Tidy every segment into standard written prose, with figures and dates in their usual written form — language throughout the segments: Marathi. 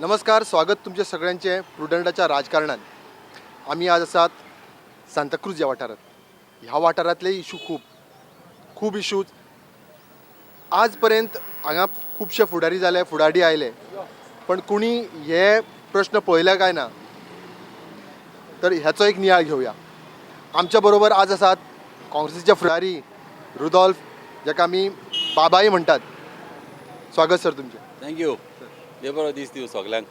नमस्कार, स्वागत तुमचे सगळ्यांचे प्रुडंटाच्या राजकारणात. आम्ही आज आसात सांताक्रूज या वाठारात. ह्या वाठारातले इशू खूप इशूज आज पर्यंत हांगा खुबशे फुडारी जाले, फुडारी आयले, पण कुणी हे प्रश्न पळयले काय ना. तर ह्याचो एक नियाळ घेवया. आमच्या बरोबर आज आसात काँग्रेसीचे फुडारी रुदॉल्फ, जाका आमी बाबाई म्हणटात. स्वागत सर तुमचे. थँक्यू. देव बरो दीस दिवं सगल्यांक.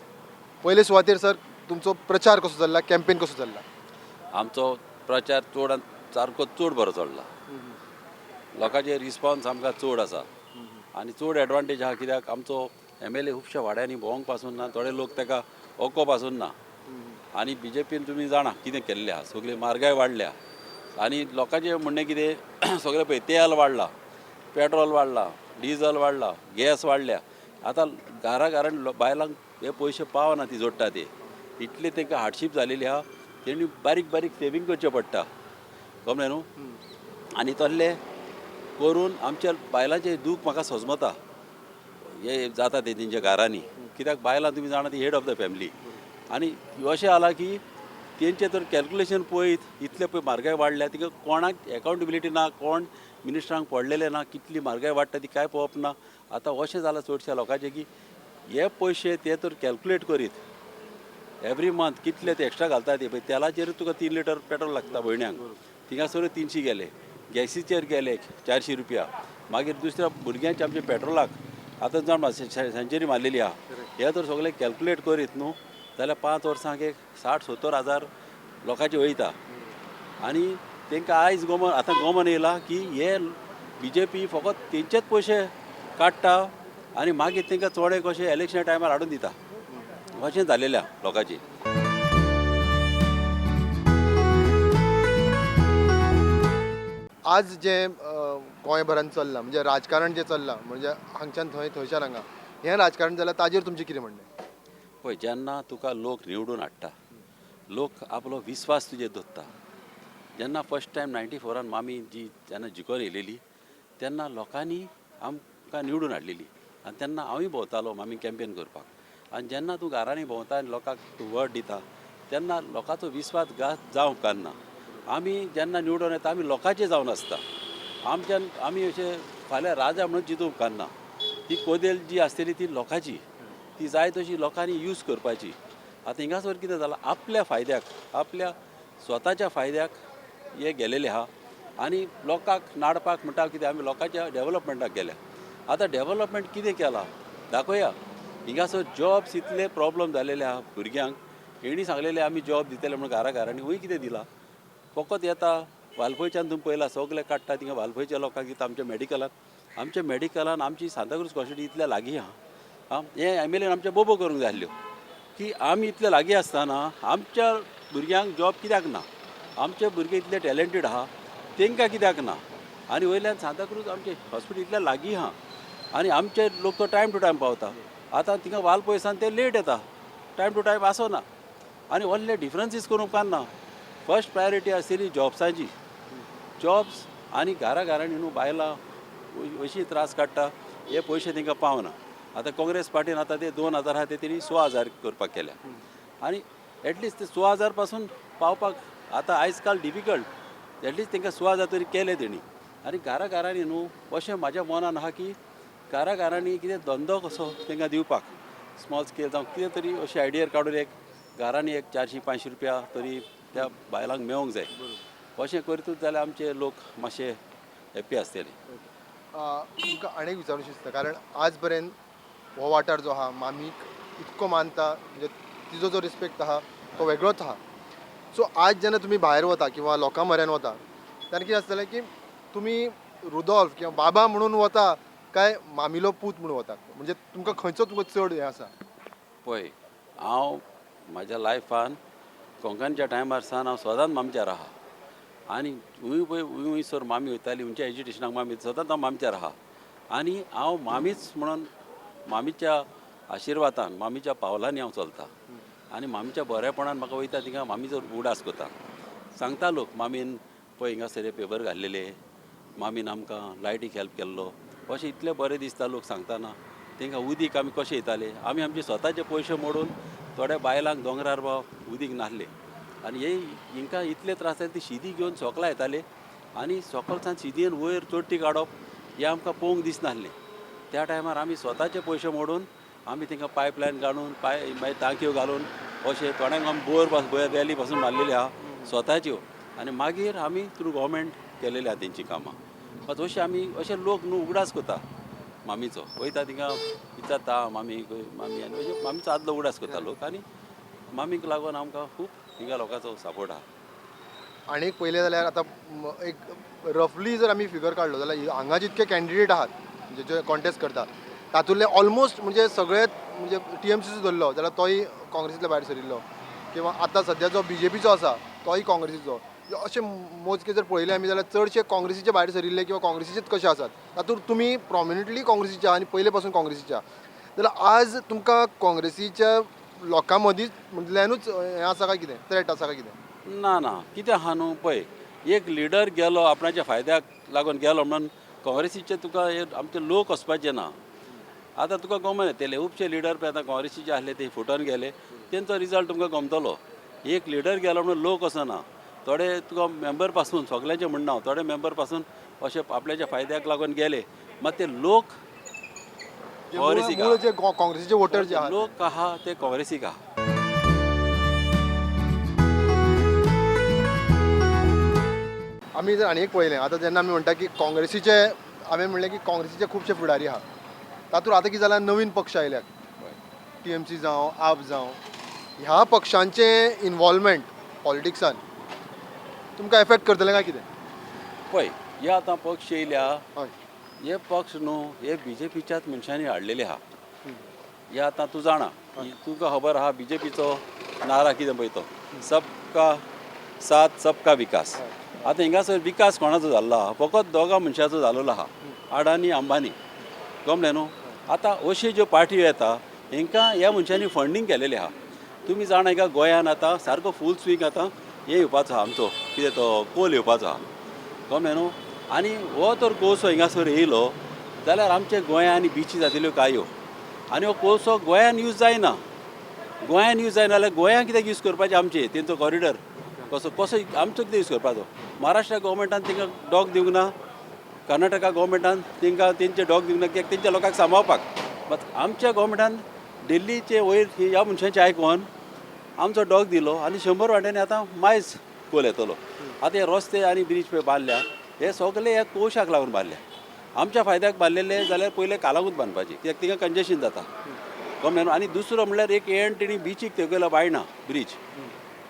पयले सुवातेर सर तुमचो प्रचार कसो चल्ला, कॅम्पेन कसो चल्ला? आमचो प्रचार सारको चड बरो चल्ला. लोकांचे रिस्पॉन्स आमकां चड आसा आनी चड एडवांटेज आहा. कित्याक आमचो MLA खुबशा वाड्यांनी भोवंक पासून ना, थोडे लोक ताका ओको पासून ना. आनी BJPन तुमी जाणा कितें केल्लें आहा. सगळी म्हारगाय वाडल्या आनी लोकांचें म्हणणें कितें सगळें पळय तेल वाडला, पेट्रोल वाडला, डिझल वाडला, गॅस वाडल्या. आतां घरान बायलांक हे पयशे पावना ती जोडटा ते. इतली तांकां हार्डशीप जालेली आहा. तेणी बारीक बारीक सेवींग करचें पडटा, कळ्ळें न्हू. आनी तसले करून आमच्या बायलांचें दूख म्हाका सजमता. हे जाता ते तेंच्या घरांनी. कित्याक बायलां तुमी जाणा ती हेड ऑफ द फॅमिली. आनी अशें जालां की तेंचें तर कॅल्क्युलेशन पळयत इतले पळय म्हारगाय वाडल्या, तिका कोणाक एकावंटेबिलिटी ना, कोण मिनिस्टरांक पडलेले ना, कितली म्हारगाय वाडटा ती कांय पळोवप ना. आतां अशें जालां चडशा लोकांचें की हे पयशे ते तर कॅल्क्युलेट करीत एवरी मंथ कितले ते एक्स्ट्रा घालता ते पळय. तेलाचेर तुका 3 लिटर पेट्रोल लागता भयण्याक, थिंगासर 300 गेले. गॅसीचेर गेले 400 रुपया. मागीर दुसऱ्या भुरग्यांच्या आमच्या पेट्रोलाक आतां जाण सेंचुरी मारलेली आहा. हे तर सगळे कॅल्क्युलेट करीत न्हू जाल्यार 5 वर्सांक एक 60-70 हजार लोकांचे वयता. आनी तांकां आयज आतां गोमन येयला की हे BJP फकत तेंचेच पयशे काडटा आनी मागीर तांकां चोडे कशे इलेक्शन टायमार हाडून दिता. अशें जालेलें आहा लोकांचें. आज जे गोंयभरान चल्लां म्हणजे राजकारण जे चल्लां, म्हणजे हांगच्यान थंयच्यान हांगा हें राजकारण जाल्यार ताजेर तुमचें कितें म्हणणें? पळय, जेन्ना तुका लोक निवडून हाडटा, लोक आपलो विस्वास तुजेर दवरता. जेन्ना फस्ट टायम 94 मामी जी जेन्ना जिखोन येयलेली तेन्ना लोकांनी आमकां निवडून हाडलेली आनी तेन्ना हांवूय भोंवतालो मामी कॅम्पेन करपाक. आनी जेन्ना तूं घरांनी भोंवता आनी लोकांक तूं वोट दिता तेन्ना लोकांचो विस्वास जावंक उपकारना. आमी जेन्ना निवडून येता आमी लोकांचें जावन आसता. आमी अशें फाल्यां राजा म्हणून चिंतूंक उपकारना. ती कोदेल जी आसतली ती लोकांची, ती जाय तशी लोकांनी यूज करपाची. आतां हिंगासर कितें जालां, आपल्या फायद्याक, आपल्या स्वताच्या फायद्याक हे गेलेले आहा आनी लोकांक नाडपाक म्हणटा कितें आमी लोकांच्या डेव्हलपमेंटाक गेल्या. आतां डेव्हलपमेंट कितें केलां दाखोवया. हिंगासर जॉब्स इतले प्रॉब्लम जालेले आहा भुरग्यांक. हेणी सांगलेले आमी जॉब दितले म्हणून घरांनी हूंय कितें दिलां. फकत येता वालपयच्यान तुमी पळयलां सगळे काडटा थिंगा वालपयच्या लोकांक दिता आमच्या मेडिकलान आमची सांताक्रूज कॉन्स्टिट्युएन्सी इतल्या लागीं आहा. हे MLAन आमच्या बोबो करूंक जाय आसल्यो की आमी इतले लागीं आसतना आमच्या भुरग्यांक जॉब कित्याक ना. आमचे भुरगे इतले टॅलंटीड आहा तांकां कित्याक ना. आनी वयल्यान सांताक्रूज आमचे हॉस्पिटल इतल्या लागीं आहा आनी आमचे लोक तो टायम टू टायम पावता. आतां थिंगा वालपयसान ते लेट येता, टायम टू टायम आसना. आनी व्हडले डिफरन्सीस करूंक उपकारना. फस्ट प्रायोरिटी आसतली जॉब्साची. जॉब्स आनी घरांनी न्हू बायलां अशी त्रास काडटा, हे पयशे तांकां पावना. आतां काँग्रेस पार्टीन आतां ते 2000 आहा ते तेणी 16,000 करपाक केल्या. आनी एटलिस्ट ते 16,000 पासून पावपाक आतां आयज काल डिफिकल्ट. एटलिस्ट तांकां 16,000 तरी केले तेणी. आनी घरांनी न्हू अशें म्हाज्या मनान आहा की घरांनी कितें धंदो कसो तांकां दिवपाक, स्मॉल स्केल जावं कितें तरी अशी आयडिया काडून एक घरांनी एक 400-500 रुपया तरी त्या बायलांक मेळोंक जाय. अशें करतूच जाल्यार आमचे लोक मातशे हॅप्पी आसतले. तुमकां आनीक विचारूंक दिसता, कारण आज पर्यंत हो वाठार जो आहा मामीक इतको मानता, म्हणजे तिजो जो रिस्पेक्ट आहा तो वेगळोच आहा. सो आज जेन्ना तुमी भायर वता किंवा लोकां म्हऱ्यान वता तेन्ना कितें आसतलें की तुमी रुदॉल्फ किंवा बाबा म्हणून वता काय मामिलो पूत म्हणून वता, म्हणजे तुमकां खंयचो चड हें आसा? पळय, हांव म्हाज्या लायफान कोंकणच्या टायमार सावन हांव सदांच मामच्यार आहा. आनी हुंयसर मामी वयताली, हुंयच्या एज्युकेशनाक मामी सदांच हांव मामच्यार आहा. आनी हांव मामीच म्हणून मामीच्या आशिर्वादान, मामीच्या पावलांनी हांव चलतां. आनी मामीच्या बरेपणान म्हाका वयता थिंगा मामीचो उडास कोता. सांगता लोक मामीन पळय हिंगासर पेपर घाल्लेले, मामीन आमकां लायटीक हेल्प केल्लो, अशें इतलें बरें दिसता लोक सांगतना. तांकां उदीक आमी कशें येताले आमी आमचे स्वताचे पयशे मोडून थोड्या बायलांक दोंगरार उदीक नासले आनी हे हिंकां इतले त्रास जाले ती शिदी घेवन सोकला येताले आनी सोकलसान शिदीन वयर चोट्टी काडप हें आमकां पळोवंक दिसनासलें. त्या टायमार आमी स्वताचे पयशे मोडून आमी तांकां पायपलायन घालून मागीर टांक्यो घालून अशें थोड्यांक आमी बोर वॅली पासून मारलेली आहा स्वताच्यो आनी मागीर आमी थ्रू गव्हर्मेंट केलेली आहा तेंची कामां. बट अशें आमी अशे लोक न्हू उगडास करता मामीचो वयता थिंगा विचारता मामी मामी आनी अशें मामीचो आदलो उगडास करता लोक आनी मामीक लागून आमकां खूब थिंगा लोकांचो सपोर्ट आहा. आणि एक पयलें जाल्यार आतां एक रफली जर आमी फिगर काडलो जाल्यार हांगा जितके कॅन्डिडेट आहात म्हणजे जे कॉन्टेस्ट करतात तातूंतले ऑलमोस्ट म्हणजे सगळेच म्हणजे TMCचो धरलो जाल्यार तोय काँग्रेसींतल्या भायर सरिल्लो किंवा आतां सध्या जो BJPचो आसा तोय काँग्रेसीचो. अशें मोजके जर पळयले आमी जाल्यार चडशे काँग्रेसीचे भायर सरिल्ले किंवा काँग्रेसीचेच कशे आसात. तातूंत तुमी प्रॉमिनंटली काँग्रेसीचे आनी पयले पासून काँग्रेसीच्या जाल्यार आज तुमकां काँग्रेसीच्या लोकां मदींच मदल्यानूच हें आसा काय कितें थ्रेट आसा काय कितें? ना ना कितें आहा न्हू पळय एक लिडर गेलो आपणाच्या फायद्याक लागून गेलो म्हणून काँग्रेसीचे तुका आमचे लोक वचपाचे ना. आतां तुका गमन येतले खुबशे लिडर पळय आतां काँग्रेसीचे आसले ते फुटोन गेले तेंचो रिजल्ट तुमकां गमतलो. एक लिडर गेलो म्हणून लोक वचना थोडे तुका मेंबर पासून सगळ्यांचे म्हणना थोडे मेंबर पासून अशे आपल्याच्या फायद्याक लागून गेले मात ते लोक काँग्रेसीक मूळ जे काँग्रेसीचे वोटर जे आहात लोक आहा ते काँग्रेसीक आहा. आमी जर आनी एक पळयलें आतां जेन्ना आमी म्हणटा की काँग्रेसीचे हांवें म्हणलें की काँग्रेसीचे खुबशे फुडारी आहा तातूंत आतां कितें जाल्यार नवीन पक्ष आयल्यात TMC जावं आप जावं ह्या पक्षांचे इनवॉल्वमेंट पॉलिटिक्सान तुमकां एफेक्ट करतलें काय कितें? पळय हे आतां पक्ष येयल्या हय हे पक्ष न्हू हे BJPच्याच मनशांनी हाडलेले आहा. हे आतां तूं जाणा तुका खबर आहा BJPचो नारा कितें पळय तो सबका साथ सबका विकास. आतां हिंगासर विकास कोणाचो जाल्लो आहा फकत दोगा मनशाचो जाल्लो आहा अडानी अंबानी गमलें न्हू. आतां अश्यो ज्यो पार्ट्यो येता हांकां ह्या मनशांनी फंडींग केलेलें आहा. तुमी जाणा हिंगा गोंयांत आतां सारको फूल स्विंग आतां हे येवपाचो आहा आमचो कितें तो कोल येवपाचो आहा गमलें न्हू. आनी हो तर कोळसो हिंगासर येयलो जाल्यार आमचे गोंयान आनी बिची जातल्यो कांयो आनी हो कोळसो गोंयान यूज जायना. गोंयान यूज जायना जाल्यार गोंयान कित्याक यूज करपाचें आमचें तेंचो कॉरिडर कसो आमचो कितें यूज करपाचो. महाराष्ट्रा गव्हर्मेंटान तांकां डॉग दिवंक ना कर्नाटका गव्हर्मेंटान तांकां तेंचे डॉग दिवंक ना कित्याक तेंच्या लोकांक सांबाळपाक. मात आमच्या गव्हर्मेंटान दिल्लीचे वयर ह्या मनशांचें आयकून आमचो डॉग दिलो आनी 100 वाट्यांनी आतां मायज कोल येतलो. आतां हे रस्ते आनी ब्रीज पळय बांदल्या हे सगळे ह्या कोळशाक लागून बांदल्या. आमच्या फायद्याक बांदलेले जाल्यार पयले कालांगूत बांदपाची कित्याक तिंगा कंजेशन जाता गमलें. आनी दुसरो म्हणल्यार एक ANTनी बिचीक तेगयला बायणा ब्रीज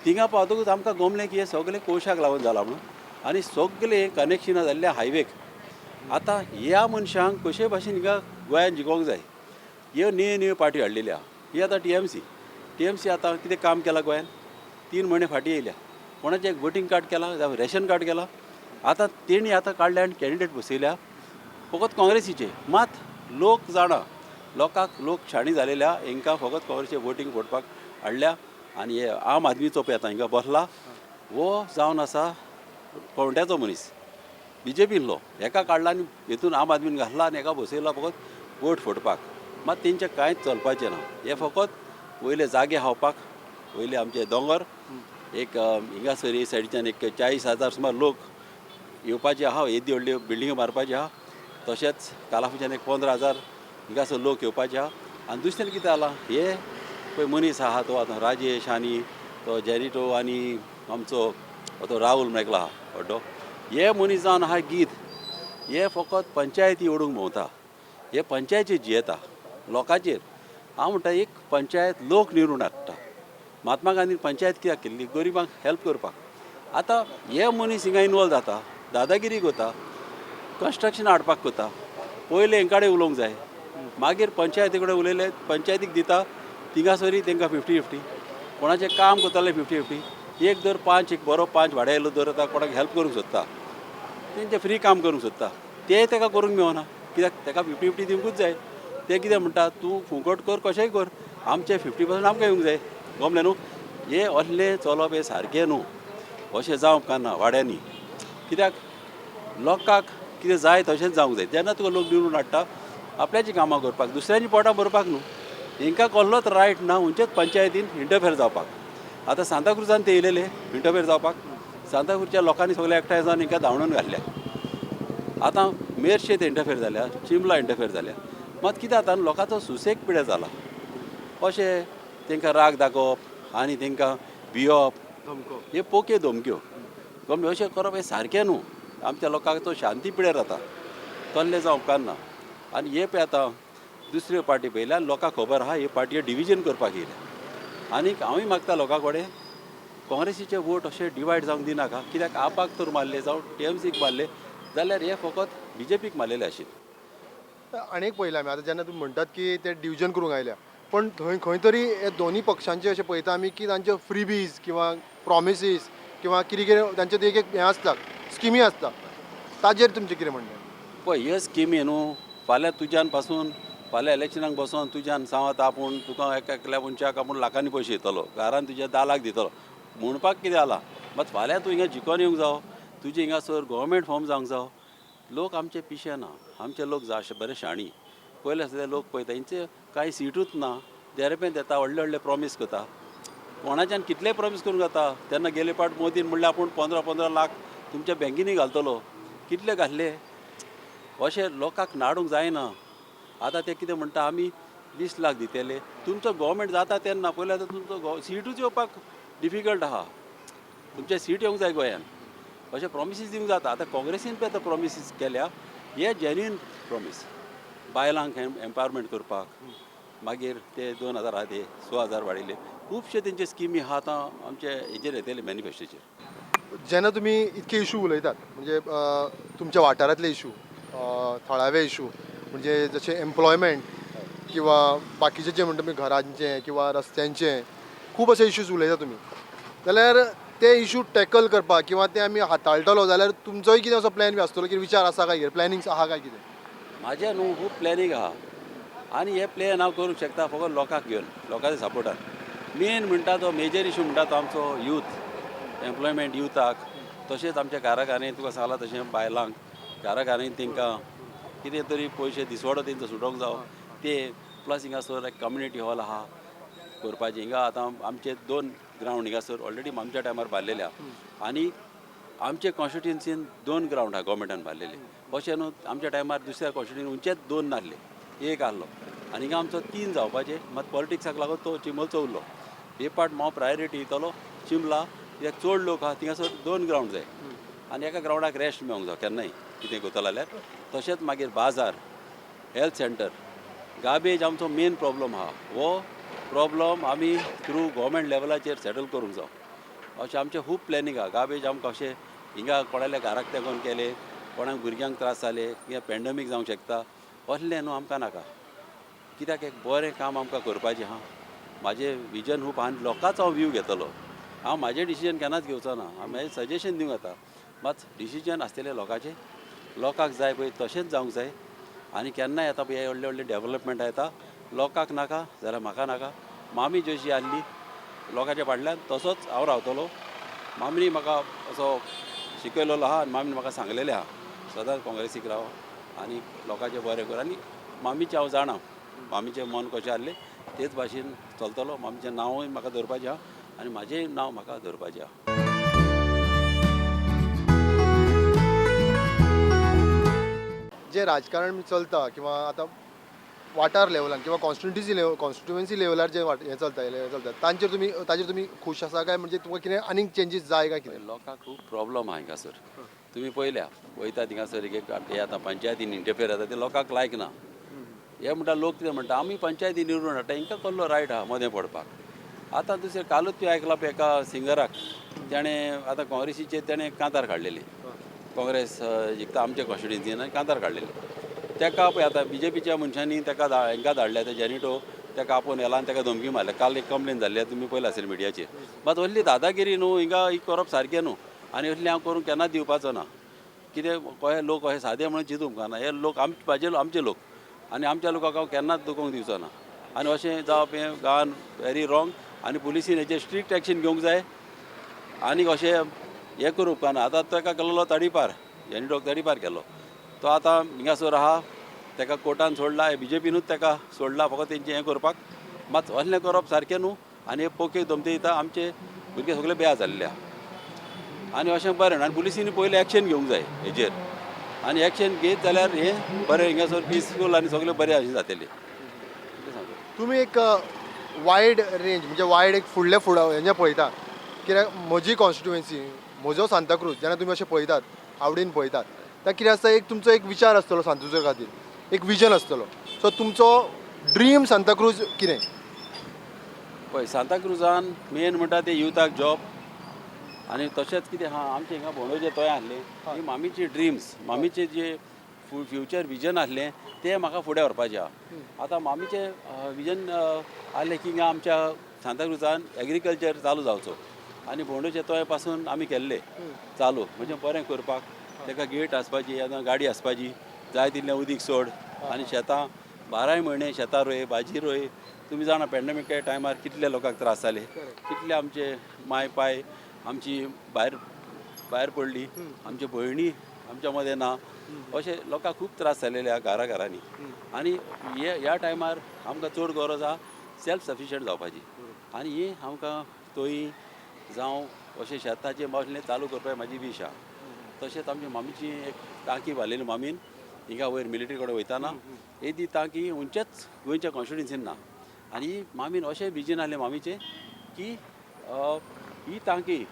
थिंगा पावतकूच आमकां गमलें की हे सगळे कोळशाक लागून जाला म्हणून आनी सगळे कनेक्शनां जाल्ल्या हायवेक. आतां ह्या मनशांक कशे भाशेन हिंगा गोंयांत जिखोवंक जाय ह्यो न्यू पार्ट्यो हाडलेल्यो आहा. ही आतां TMC आतां कितें काम केलां गोंयांत 3 म्हयने फाटीं येयल्या कोणाचें एक वोटींग कार्ड केलां जावं रेशन कार्ड केलां. आतां तेणी आतां काडल्या आनी कॅन्डिडेट बसयल्या फकत काँग्रेसीचे. मात लोक जाणा लोकांक लोक शाणी जालेल्या हांकां फकत काँग्रेसीचे वोटींग फोडपाक हाडल्या. आनी हे आम आदमीचो पळय आतां हिंगा बसला हो जावन आसा कोणट्याचो मनीस BJPलो हेका काडला आनी हेतून आम आदमीन घातला आनी हेका बसयला फकत वोट फोडपाक. मात तेंचें कांयच चलपाचें ना. हे फकत वयले जागे हावपाक वयले आमचे दोंगर एक हिंगासर हे सायडीच्यान एक 40,000 सुमार लोक येवपाचे आहा येदी व्हडल्यो बिल्डिंग्यो मारपाच्यो आहा. तशेंच कालाफीच्यान एक 15,000 हिंगासर लोक येवपाचे आहा. आनी दुसरें कितें जालां हे पळय मनीस आहा तो आतां राजेश आनी तो जॅनिटो आनी आमचो तो राहुल मेकला आहा व्हडलो हे मनीस जावन आहा गीत हे फकत पंचायती ओडूंक भोंवता. हे पंचायती जियेता लोकांचेर. हांव म्हणटा एक पंचायत लोक निवडून हाडटा. महात्मा गांधीन पंचायत कित्याक केल्ली गरिबांक हेल्प करपाक. आतां हे मनीस हिंगा इनवॉल्व जाता दादागिरी करता कन्स्ट्रक्शन हाडपाक करता. पयले हेंचे कडेन उलोवंक जाय मागीर पंचायती कडेन उलयले पंचायतीक दिता थिंगासरी तांकां 50-50 कोणाचें काम करताले 50-50 एक दर 5 एक बरो 5 भाड्या येयलो दर आतां कोणाक हेल्प करूंक सोदता तेंचें फ्री काम करूंक सोदता तें ताका करूंक मेळना कित्याक ताका 50-50 दिवंकूच जाय. ते कितें म्हणटा तूं फुकट कर कशेंय कर आमचे 50% आमकां येवंक जाय गमलें न्हू. हे असलें चलप हें सारकें न्हू. अशें जावंक ना वाड्यांनी कित्याक लोकांक कितें जाय तशेंच जावंक जाय. जेन्ना तुका लोक निवडून हाडटा आपल्याची कामां करपाक दुसऱ्यांची पोटां भरपाक न्हू हिंकां कसलोच रायट ना खंयच्याच पंचायतीन इंटरफेर जावपाक आतां सांताक्रुजान ते येयलेले इंटरफेर जावपाक सांताक्रुजच्या लोकांनी सगळे एकठांय जावन हिंकां धांवडून घातल्या आतां मेर्शेत इंटरफेर जाल्या चिंबला इंटरफेर जाल्या मात कितें जाता लोकांचो सुसेग पिड्यार जाला अशें तांकां राग दाखोवप आनी तांकां भियोप धमको हे पोके धमक्यो गम अशें करप हें सारकें न्हू आमच्या लोकांचो शांती पिड्यार जाता तल्ले जावं उपकारना आनी हे पळय आतां दुसऱ्यो पार्टी पळयल्यार लोकांक खबर आहा ही पार्टी डिविजन करपाक येयल्या आनीक हांवूय मागता लोकां कडेन काँग्रेसीचे वोट अशे डिवायड जावंक दिनाका कित्याक आपाक तर मारले जावं TMCक मारले जाल्यार हे फकत BJPक मारलेले आशिल्ले आनी एक पळयलां आमी आतां जेन्ना तुमी म्हणटात की ते डिविजन करूंक आयल्या पण थंय खंय तरी हे दोन्ही पक्षांचे अशें पळयता आमी की तांचे फ्रीबीज किंवा प्रॉमिसीस किंवा कितें कितें तांचे एक हें आसता स्किमी आसता ताजेर तुमचें कितें म्हणणें पळय ह्यो स्किमी न्हू फाल्यां तुज्यान पासून फाल्यां इलेक्शनाक बसोन तुज्यान सांगत आपूण तुका एकल्या मनशाक आपूण लाखांनी पयशे दितलो घरान तुज्या 10 लाख दितलो म्हणपाक कितें जाला मात फाल्यां तूं हिंगा जिखोन येवंक जावो तुजे हिंगासर गव्हर्मेंट फॉर्म जावंक जावो लोक आमचे पिशे ना आमचे लोक बरे शाणी पयले आसले लोक पळयता हेंचे कांय सिटूच ना देरेपेंत येता व्हडले व्हडले प्रॉमीस करता कोणाच्यान कितले प्रॉमीस करूंक जाता तेन्ना गेले पाट मोदीन म्हणलें आपूण 15 लाख तुमच्या बँकेनी घालतलो कितले घातले अशें लोकांक नाडूंक जायना आतां ते कितें म्हणटा आमी 20 लाख दितले तुमचो गव्हर्मेंट जाता तेन्ना पयलीं आतां तुमचो सिटूच येवपाक डिफिकल्ट आहा तुमचे सीट येवंक जाय गोंयान अशें प्रॉमिसीस दिवंक जाता आतां काँग्रेसीन पळय आतां प्रॉमिसीस केल्या हे जेन्युइन प्रॉमीस बायलांक एम्पावरमेंट करपाक मागीर ते 2000 आहा ते 6000 वाडयले खुबशे तेंचे स्किमी आहा आतां आमचे हेजेर येतले मॅनिफेस्टोचेर जेन्ना तुमी इतके इशू उलयतात म्हणजे तुमच्या वाठारांतले इशू थळावे इशू म्हणजे जशे एम्प्लॉयमेंट किंवा बाकीचे जे म्हणटा तुमी घरांचे किंवा रस्त्यांचे खूब अशे इशूज उलयता तुमी जाल्यार ते इशू टॅकल करपाक किंवा ते आमी हाताळटलो जाल्यार तुमचोय कितें असो प्लॅन बी आसतलो की विचार आसा काय प्लॅनिंग्स आहा काय कितें म्हाजें न्हू खूब प्लॅनिंग आहा आनी हे प्लॅन हांव करूंक शकता फकत लोकांक घेवन लोकांच्या सपोर्टान मेन म्हणटा तो मेजर इशू म्हणटा तो आमचो यूथ एम्प्लॉयमेंट युथाक तशेंच आमच्या कारखान्यांत तुका सांगलां तशें बायलांक कारखान्यांत तांकां कितें तरी पयशे दिसवाडो तेंचो सुटोंक जावो ते प्लस हिंगासर एक कम्युनिटी हॉल आहा करपाचें हिंगा आतां आमचे 2 ग्रावंड हिंगासर ऑलरेडी आमच्या टायमार बांदलेले आहा आनी आमचे कॉन्स्टिट्युन्सीन 2 ग्रावंड आहा गव्हर्मेंटान बांदलेले अशें न्हू आमच्या टायमार दुसऱ्या कॉन्स्टिट्युन्सीन खंयचेच 2 नासले एक आहलो आनी हिंगा आमचो 3 जावपाचे मात पॉलिटिक्साक लागून तो चिंबलचो उरलो हे पार्ट हांव प्रायोरिटी दितलो चिंबला कित्याक चड लोक आहा थिंगासर 2 ग्रावंड जाय आनी एका ग्रावंडाक रेस्ट मेळोंक जाय केन्नाय कितें करतलो जाल्यार तशेंच मागीर बाजार हेल्थ सेंटर गार्बेज आमचो मेन प्रॉब्लम आहा हो प्रॉब्लम आमी थ्रू गव्हर्मेंट लेवलाचेर सेटल करूंक जाय अशें आमचें खूब प्लॅनिंग आहा गार्बेज आमकां अशें हिंगा कोणाल्या घराक तेंकोन केले कोणाक भुरग्यांक त्रास जाले किंवा पॅन्डमीक जावंक शकता असलें न्हू आमकां नाका कित्याक एक बरें काम आमकां करपाचें आहा म्हाजें विजन खूब आनी लोकांचो हांव व्यू घेतलो हांव म्हाजें डिसिजन केन्नाच घेवचो ना हांव म्हाजें सजेशन दिवंक येता मात डिसिजन आसतलें लोकांचें लोकांक जाय पळय तशेंच जावंक जाय आनी केन्नाय येता पळय हे व्हडले व्हडले डेवलपमेंट येता लोकांक नाका जाल्यार म्हाका नाका मामी जशी आसली लोकांच्या फाटल्यान तसोच हांव रावतलो मामीनी म्हाका असो शिकयलेलो आहा आनी मामीन म्हाका सांगलेलें आहा सदांच काँग्रेसीक राव आनी लोकांचें बरें कर आनी मामीचें हांव जाणा मामीचें मन कशें आसलें तेच भाशेन चलतलो मामीचें नांवूय म्हाका दवरपाचें आहा आनी म्हाजेंय नांव म्हाका दवरपाचें आहा जे राजकारण चलता किंवा आतां वाठार लेवलान किंवा कॉन्स्टिट्युएन्सी लेवलार जे हें चलता ताजेर तुमी खूश आसा काय म्हणजे तुमकां कितें आनीक चेंजीस जाय काय कितें लोकांक खूब प्रॉब्लम आहा हिंगासर तुमी पळयल्या वयता थिंगासर एक हे आतां पंचायतीन इंटरफेर जाता ते लोकांक लायक ना हे म्हणटा लोक कितें म्हणटा आमी पंचायती निवडून हाडटा हिंकां कसलो रायट आहा मदें पडपाक आतां दुसरें कालूच तूं आयकलां पळय एका सिंगराक तेणें आतां काँग्रेसीचे तेणें कांतार काडलेली काँग्रेस जिखता आमच्या कॉन्स्टिट्युएन्सीन आनी कांतार काडलेली तेका पळय आतां BJPच्या मनशांनी तेका हांकां धाडल्या ते जॅनिटो तेका आपोवन येला आनी तेका धमकी मारल्या काल एक कंप्लेन जाल्ली तुमी पळयला आसतली मिडियाचेर मात असली दादागिरी न्हू हिंगा ही करप सारकें न्हू आनी असली हांव करूंक केन्नाच दिवपाचो ना कितें कहे लोक अशें सादें म्हणून चिंतूंक उपकारना हे लोक आमचे लोक आनी आमच्या लोकांक हांव केन्नाच दुखोवंक दिवचो ना आनी अशें जावप हें गांवान व्हेरी रॉंग आनी पुलिसीन हेचेर स्ट्रिक्ट एक्शन घेवंक जाय आनीक अशें हें करूंक उपकारना आतां तेका केल्लो तडीपार जॅनिटोक तडीपार केलो तो आतां हिंगासर आहा ताका कोर्टान सोडला BJPनूच ताका सोडला फकत तेंचें हें करपाक मात असलें करप सारकें न्हू आनी पोके धमकी दिता आमचे भुरगे सगळे बेजार जाल्ले आहा आनी अशें बरें आनी पुलिसींनी पयलें एक्शन घेवंक जाय हेजेर आनी एक्शन घेत जाल्यार हें बरें हिंगासर पिसफूल आनी सगळें बरें अशें जातलें तुम्ही एक वायड रेंज म्हणजे वायड एक फुडले हें पळयता कित्याक म्हजी कॉन्स्टिट्युएन्सी म्हजो सांताक्रूज जेन्ना तुमी अशें पळयतात आवडीन पळयतात त्या कितें आसता एक तुमचो एक विचार आसतलो सांताक्रूजा खातीर एक विजन आसतलो सो तुमचो ड्रीम सांताक्रूज कितें पळय सांताक्रुजान मेन म्हणटा ते युथाक जॉब आनी तशेंच कितें आहा आमचे हिंगा भोंवडेचे तोय आहले ही मामीची ड्रिम्स मामीचे जे फ्युचर विजन आहलें तें म्हाका फुडें व्हरपाचें आहा आतां मामीचें विजन आहलें की हिंगा आमच्या सांताक्रुजान एग्रीकल्चर चालू जावचो आनी भोंवडेचे तोय पासून आमी केल्ले चालू म्हणजे बरें करपाक ताका गेट आसपाची आतां गाडी आसपाची जाय तितलें उदीक सोड आनी शेतां 12 म्हयने शेतां रोय भाजी रोय तुम्ही जाणा पॅन्डेमिका टायमार कितले लोकांक त्रास जाले कितले आमचे माय पाय आमची भायर पडली आमचे भयणी आमच्या मदें ना अशें लोकांक खूब त्रास जालेले आहा घरांनी आनी ह्या टायमार आमकां चड गरज आहा सेल्फ सफिशियंट जावपाची आनी ही आमकां तोयी जावं अशें शेताचें मसलें चालू करपाची म्हाजी वीश आहा तशेंच आमची मामीची एक टांकी बांदलेली मामीन हिंगा वयर मिलिटरी कडेन वयताना ती टांकी खंयच्याच गोंयच्या कॉन्स्टिट्युएन्सीन ना आनी मामीन अशें विजन आहलें मामीचें की ही टांकी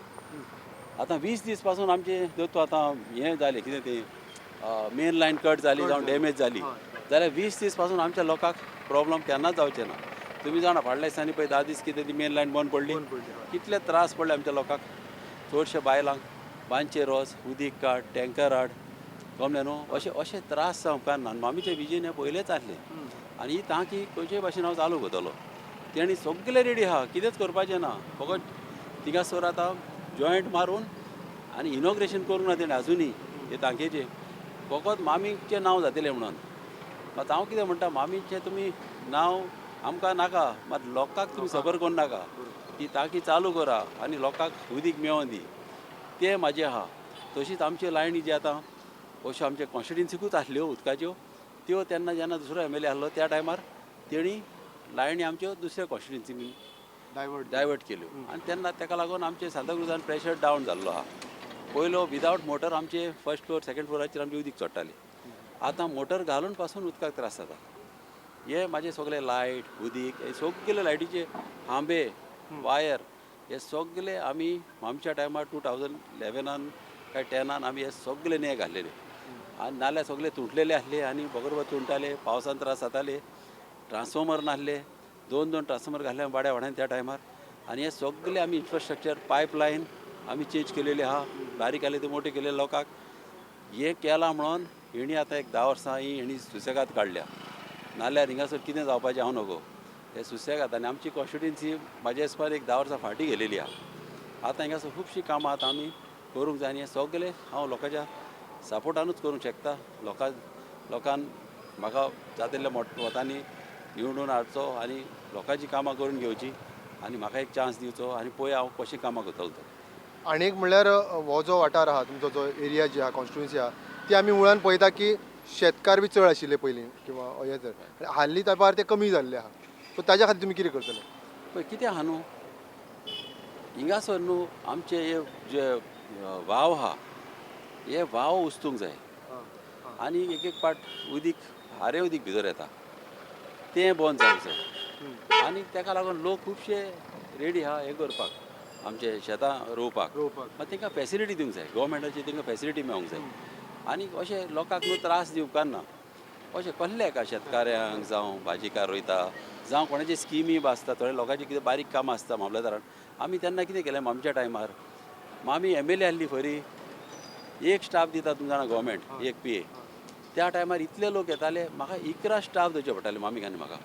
आतां 20 दीस पासून आमचे जर तूं आतां हें जालें कितें तें मेन लायन कट जाली जावं डॅमेज जाली जाल्यार 20 दीस पासून आमच्या लोकांक प्रॉब्लम केन्नाच जावचें ना तुमी जाणा फाटल्या दिसांनी पळय 10 दीस कितें ती मेन लायन बंद पडली कितले त्रास पडले आमच्या लोकांक चडशे बायलांक बांदचेर वच उदीक काड टँकर हाड कळ्ळें न्हू अशें त्रास जावं उपकारना आनी मामीचें विजन हें पयलेंच आहलें आनी ही टांकी खंयचेय भाशेन हांव चालू करतलो तेणी सगळें रेडी आहा कितेंच करपाचें ना फकत थिंगासर आतां जॉयंट मारून आनी इनॉग्रेशन करूंक ना तेणें आजुनी हे टांकयेचें फकत मामीचें नांव जातलें म्हणून मात हांव कितें म्हणटा मामीचें तुमी नांव आमकां नाका मात लोकांक तुमी खबर करूं नाका ती टांकी चालू करा आनी लोकांक उदीक मेळोन दी तें म्हाजें आहा तशीच आमच्यो लायनी जे आतां अश्यो आमच्या कॉन्स्टिट्युएन्सीकूच आसल्यो उदकाच्यो त्यो तेन्ना जेन्ना दुसरो MLA आहलो त्या टायमार तेणी लायनी आमच्यो दुसऱ्या कॉन्स्टिट्युएन्सीनी डायवर्ट केल्यो आनी तेन्ना ताका लागून आमचे सांताक्रुजान प्रेशर डावन जाल्लो आहा पयलो विदावट मोटर आमचे फर्स्ट फ्लोर सेकंड फ्लोराचेर आमचे उदीक चडटालें आतां मोटर घालून पासून उदकाक त्रास जाता हे म्हाजे सगळे लायट उदीक हे सगळे लायटीचे खांबे वायर हे सगळे आमी आमच्या टायमार 2011 काय 10 आमी हे सगळे ने घाल्लेले आनी नाल्यार सगळे तुटलेले आहले आनी बरोबर तुंटाले पावसान त्रास जाताले ट्रान्सफॉर्मर नासले 2 ट्रान्सफॉर्मर घाल्ले वाड्या वाड्यान त्या टायमार आनी हे सगळे आमी इन्फ्रास्ट्रक्चर पायपलायन आमी चेंज केलेले आहा बारीक आले ते मोठे केले लोकांक हे केलां म्हणून हेणी आतां एक 10 वर्सां ही हेणी सुसेगाद काडल्या नाल्यार हिंगासर कितें जावपाचें हांव नगो हे सुसेगाद आनी आमची कॉन्स्टिट्युएन्सी म्हाज्या हिसपार एक 10 वर्सां फाटीं गेलेली आहा आतां हिंगासर खुबशीं कामां आतां आमी करूंक जाय आनी हे सगळे हांव लोकांच्या सपोर्टानूच करूंक शकता लोकांक म्हाका जातल्या वतांनी निवडून हाडचो आनी लोकांची कामां करून घेवची आनी म्हाका एक चान्स दिवचो आनी पळय हांव कशी कामां करतलो तो आनी एक म्हणल्यार हो जो वाठार आहा तुमचो जो एरिया जी आहा कॉन्स्टिट्युएन्सी आहा ती आमी मुळान पळयता की शेतकार बी चड आशिल्ले पयलीं किंवा हे तर हाल्ली तेंपार ते कमी जाल्ले आहा सो ताज्या खातीर तुमी कितें करतले पळय कितें आहा न्हू हिंगासर न्हू आमचे हे जे वाव आहा हे वाव उस्तूंक जाय आनी एक पाट उदीक हारे उदीक भितर येता तें बंद जावंक जाय आनी ताका लागून लोक खुबशे रेडी आहा हे करपाक आमचे शेतां रोवपाक मात तांकां फॅसिलिटी दिवंक जाय गव्हर्मेंटाची तांकां फॅसिलिटी मेळोंक जाय आनी अशें लोकांक न्हू त्रास दिवंक उपकारना अशें कसले एका शेतकाऱ्यांक जावं भाजीकार रोयता जावं कोणाचे स्किमी आसता थोड्या लोकांची कितें बारीक कामां आसता मामलेदारान आमी तेन्ना कितें केलें आमच्या टायमार मामी MLA आहली खरी एक स्टाफ दिता तुमी जाणा गव्हर्मेंट एक PA त्या टायमार इतले लोक येताले म्हाका 11 स्टाफ धरचे पडटाले मामीक आनी म्हाका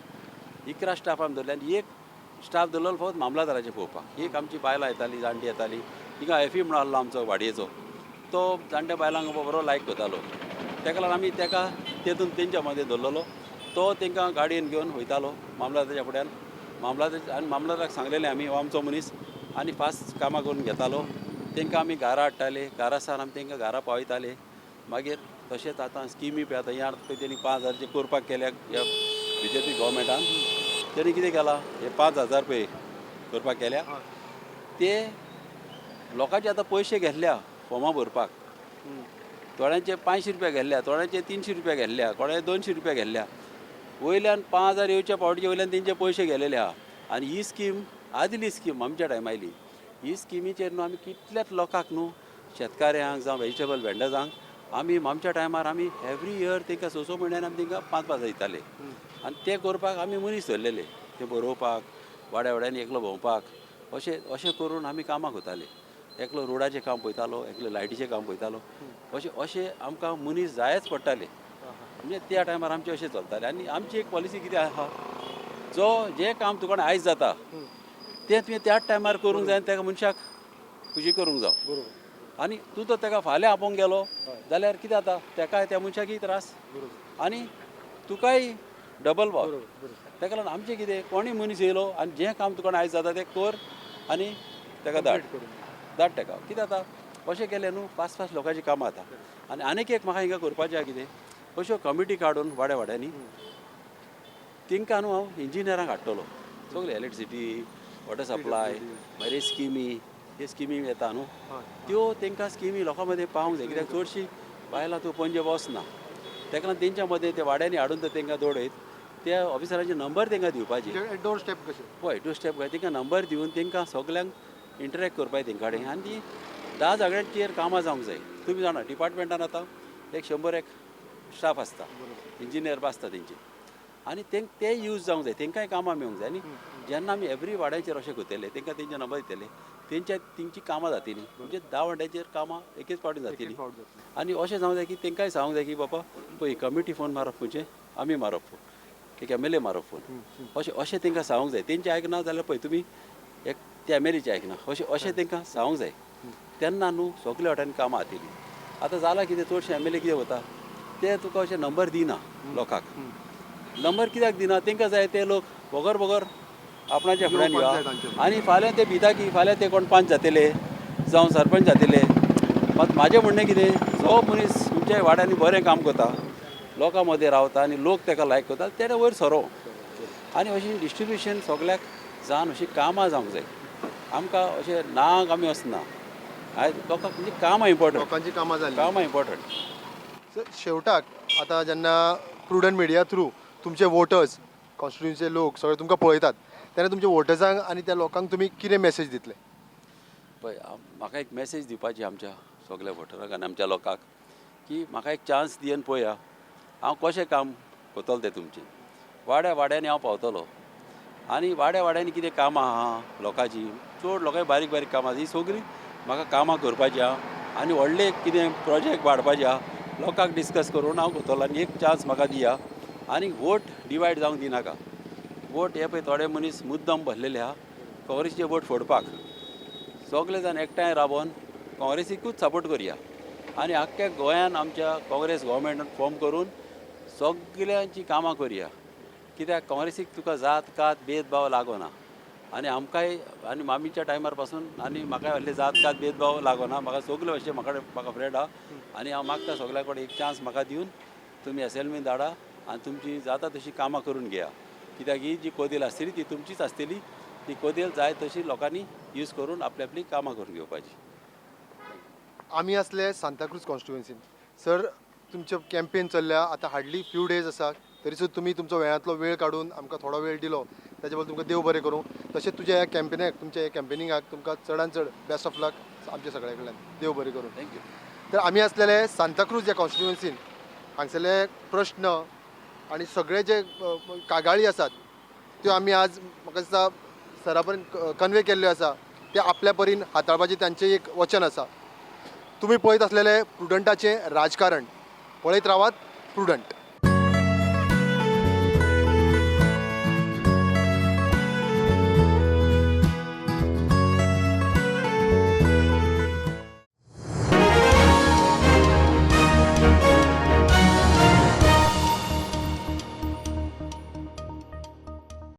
11 स्टाफ आमी धरले आनी एक स्टाफ धरलो फकत मामलादाराचे पळोवपाक एक आमची बायलां येताली जाणटी येताली थिंगा FE म्हणून आहलो आमचो वाडयेचो तो जाणट्या बायलांक बरो लायक करतालो ताका लागून आमी ताका तेतून तेंच्या मदें धरलेलो तो तांकां गाडयेन घेवन वयतालो मामलादाराच्या फुड्यान मामलादाराक सांगलेलें आमी हो आमचो मनीस आनी फास्ट कामां करून घेतालो तांकां आमी घरा हाडटाले घरा सावन आमी तांकां घरा पावयताले मागीर तशेंच आतां स्किमी पळय आतां ह्या पळय तेणी 5,000 करपाक केल्या ह्या BJP गव्हर्मेंटान. तेणी कितें केलां, हे 5,000 पळय करपाक केल्या ते लोकांचे आतां पयशे घेतल्या फॉर्मां भरपाक. थोड्यांचे 500 रुपया घेतल्या, थोड्यांचे 300 रुपया घेतल्या, कोणाचे 200 रुपया घेतल्या. वयल्यान 5,000 येवच्या पावटीचे वयल्यान तेंचे पयशे गेलेले आहा. आनी ही स्कीम आदली स्कीम आमच्या टायमा आयली. ही स्किमीचेर न्हू आमी कितल्याच लोकांक न्हू शेतकाऱ्यांक जावं व्हेजिटेबल वेंडर्सांक आमी आमच्या टायमार आमी एवरी इयर तांकां स म्हयन्यान आमी तांकां 5,000 दिताले. आनी ते करपाक आमी मनीस धरलेले, ते बरोवपाक वाड्या वाड्यांनी एकलो भोंवपाक अशें करून आमी कामाक वताले. एकलो रोडाचें काम पळयतालो, एकलो लायटीचें काम पळयतालो. अशें आमकां मनीस जायच पडटाले. म्हणजे त्या टायमार आमचें अशें चलतालें. आनी आमची एक पॉलिसी कितें आहा, जें काम तुका आयज जाता तें तुवें त्याच टायमार करूंक जाय आनी त्या मनशाक खुशी करूंक जाय. बरोबर. आनी तूं तो ताका फाल्यां आपोवंक गेलो जाल्यार कितें जाता, ताकाय त्या मनशाकय त्रास आनी तुकाय डबल वाव. ताका लागून आमचें कितें, कोणूय मनीस येयलो आनी जें काम तुका आयज जाता तें कर आनी ताका धाड ताका. कितें जाता अशें केलें न्हू 5-5 लोकांची कामां जाता. आनीक एक म्हाका हिंगा करपाचें आहा कितें, अश्यो कमिटी काडून वाड्या वाड्यांनी तांकां न्हू हांव इंजिनियरांक हाडटलो. सगळें इलेक्ट्रिसिटी, वॉटर सप्लाय, मागीर स्किमी, हे स्किमी येता न्हू त्यो तांकां स्किमी लोकां मदें पावूंक जाय. कित्याक चडशीं बायलां तूं पणजे वचना. ताका लागून तेंच्या मदें ते वाड्यांनी हाडून तर तांकां दवरयत, त्या ऑफिसरांचे नंबर तांकां दिवपाचे. डोर स्टेप कशें पळय 2 स्टेप काय तांकां नंबर दिवन तांकां सगल्यांक इंटरेक्ट करपाक तेंच्या कडेन. आनी ती 10 जाग्यांचेर कामां जावंक जाय. तुमी जाणा डिपार्टमेंटान आतां एक 100 स्टाफ आसता, इंजिनियर बी आसता तेंचे. आनी ते यूज जावंक जाय, तांकांय कामां मेळूंक जाय. आनी जेन्ना आमी एवरी वाड्याचेर अशें करतले तांकां तेंचे नंबर दितले, तेंची कामां जातलीं. म्हणजे 10 वाड्याचेर कामां एकेच फावटी जातलीं. आनी अशें जावंक जाय की तांकांय सांगूंक जाय की बाबा पळय कमिटी फोन मारप खंयचे आमी मारप फोन, एक MLA मारप फोन. अशें तांकां सांगूंक जाय. तेंचें आयकना जाल्यार पळय तुमी एक त्या MLAचें आयकना, अशें तांकां सांगूंक जाय. तेन्ना न्हू सगल्या वाट्यांनी कामां जातलीं. आतां जालां कितें, चडशे MLA कितें वता ते तुका अशें नंबर दिना लोकांक. नंबर कित्याक दिना, तांकां जाय ते लोक बगर आपणाच्या फुड्यान येवया. आनी फाल्यां ते भिता की फाल्यां ते कोण पंच जातले जावं सरपंच जातले. मात म्हाजें म्हणणें कितें, जो मनीस तुमच्या वाड्यांनी बरें काम करता, लोकां मदें रावता आनी लोक ताका लायक करता, तेणें वयर सरो. आनी अशें डिस्ट्रिब्युशन सगल्याक जावन अशीं कामां जावंक जाय. आमकां अशें नांग आमी वचना. आयज लोकांक म्हणजे कामां इम्पॉर्टंट, लोकांची कामां जाली. कामां इम्पॉर्टंट. सर शेवटाक आतां जेन्ना प्रुडंट मिडिया थ्रू तुमचे वोटर्स, कॉन्स्टिट्युन्सीचे लोक सगळे तुमकां पळयतात, तेन्ना तुमच्या वोटर्सांक आनी त्या लोकांक तुमी कितें मेसेज दितले? पळय म्हाका एक मेसेज दिवपाची आमच्या सगल्या वोटरांक आनी आमच्या लोकांक की म्हाका एक चान्स दिवन पळया हांव कशें काम करतलो तें तुमचें. वाड्या वाड्यांनी हांव पावतलो आनी वाड्या वाड्यांनी कितें कामां आहा लोकांची, चड लोकांची बारीक बारीक कामां आहा, ही सगळीं म्हाका कामां करपाची आहा. आनी व्हडले कितें प्रोजेक्ट वाडपाचे आहा, लोकांक डिस्कस करून हांव करतलो. आनी एक चान्स म्हाका दिया. आनी वोट डिवायड जावंक दिनाका. वोट हे पळय थोडे मनीस मुद्दम भरलेले आहा काँग्रेसीचे वोट फोडपाक. सगळे जाण एकठांय राबोन काँग्रेसीकूच सपोर्ट करया आनी आख्ख्या गोंयान आमच्या काँग्रेस गव्हर्मेंटान फॉर्म करून सगल्यांची कामां करया. कित्याक काँग्रेसीक तुका जात कात भेदभाव लागोना. आनी आमकांय आनी आमीच्या टायमार पासून आनी म्हाकाय व्हडले जात कात भेदभाव लागोना. म्हाका सगळे अशें म्हाका फ्रेंड आहा. आनी हांव मागता सगल्या कडेन एक चान्स म्हाका दिवन तुमी असेलमेंट धाडा आनी तुमची जाता तशी कामां करून घेया. कित्याक ही जी कोदेल आसतली ती तुमचीच आसतली. ती कोदेल जाय तशी लोकांनी यूज करून आपली कामां करून घेवपाची. आमी आसले सांताक्रूज कॉन्स्टिट्युएन्सीन. सर तुमचें कॅम्पेन चल्ल्या आतां हार्डली फ्यू डेज आसा, तरी सुद्दां तुमी तुमचो वेळांतलो वेळ काडून आमकां थोडो वेळ दिलो, ताचे बद्दल तुमकां देव बरें करूं. तशेंच तुज्या ह्या कॅम्पेनाक, तुमच्या ह्या कॅम्पेनिंगाक तुमकां चडांत चड बेस्ट ऑफ लक आमच्या सगळ्या कडल्यान. देव बरें करूं. थँक्यू. तर आमी आसलेले सांताक्रूज ह्या कॉन्स्टिट्युएन्सीन. हांगसरले प्रश्न आनी सगळे जे कागाळी आसात त्यो आमी आज म्हाका दिसता सरा पर्यंत कन्वे केल्ल्यो आसा. ते आपल्या परीन हाताळपाचें तांचें एक वचन आसा. तुमी पळयत आसलेले प्रुडंटाचें राजकारण. पळयत रावात प्रुडंट.